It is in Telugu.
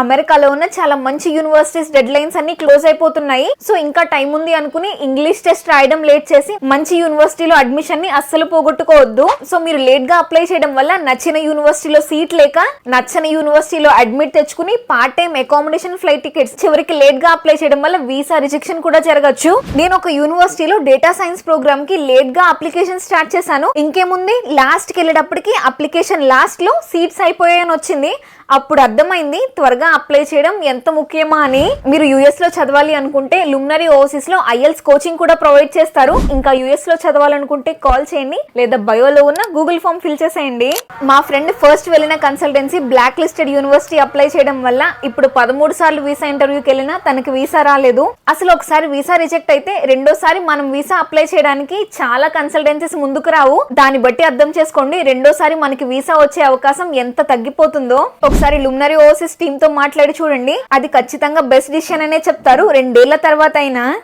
అమెరికాలో ఉన్న చాలా మంచి యూనివర్సిటీస్ డెడ్ లైన్స్ అన్ని క్లోజ్ అయిపోతున్నాయి. సో ఇంకా టైం ఉంది అనుకుని ఇంగ్లీష్ టెస్ట్ రాయడం లేట్ చేసి మంచి యూనివర్సిటీలో అడ్మిషన్ ని అస్సలు పోగొట్టుకోవద్దు. సో మీరు లేట్ గా అప్లై చేయడం వల్ల నచ్చిన యూనివర్సిటీలో సీట్ లేక నచ్చని యూనివర్సిటీలో అడ్మిట్ తెచ్చుకుని part time accommodation, flight tickets చివరికి లేట్ గా అప్లై చేయడం వల్ల వీసా రిజెక్షన్ కూడా జరగచ్చు. నేను ఒక యూనివర్సిటీలో డేటా సైన్స్ ప్రోగ్రామ్ కి లేట్ గా అప్లికేషన్ స్టార్ట్ చేశాను. ఇంకేముంది, లాస్ట్ కి వెళ్ళేటప్పటికి అప్లికేషన్ లాస్ట్ లో సీట్స్ అయిపోయాయని వచ్చింది. అప్పుడు అర్థమైంది త్వరగా అప్లై చేయడం ఎంత ముఖ్యమా అని. మీరు యుఎస్ లో చదవాలి అనుకుంటే లుమినరీ ఓవర్సీస్ లో ఐఎల్స్ కోచింగ్ కూడా ప్రొవైడ్ చేస్తారు. ఇంకా యుఎస్ లో చదవాలనుకుంటే కాల్ చేయండి లేదా బయోలో ఉన్న గూగుల్ ఫామ్ ఫిల్ చేసేయండి. మా ఫ్రెండ్ ఫస్ట్ వెళ్ళిన consultancy blacklisted university apply చేయడం వల్ల ఇప్పుడు 13 సార్లు వీసా ఇంటర్వ్యూకి వెళ్ళినా తనకి వీసా రాలేదు. అసలు ఒకసారి వీసా రిజెక్ట్ అయితే రెండోసారి మనం వీసా అప్లై చేయడానికి చాలా కన్సల్టెన్సీస్ ముందుకు రావు. దాన్ని బట్టి అర్థం చేసుకోండి రెండోసారి మనకి వీసా వచ్చే అవకాశం ఎంత తగ్గిపోతుందో. ఒకసారి లుమినరీ ఓవర్సీస్ టీమ్ తో మాట్లాడి చూడండి, అది ఖచ్చితంగా బెస్ట్ డిసిషన్ అనే చెప్తారు 2 ఏళ్ల తర్వాత అయినా.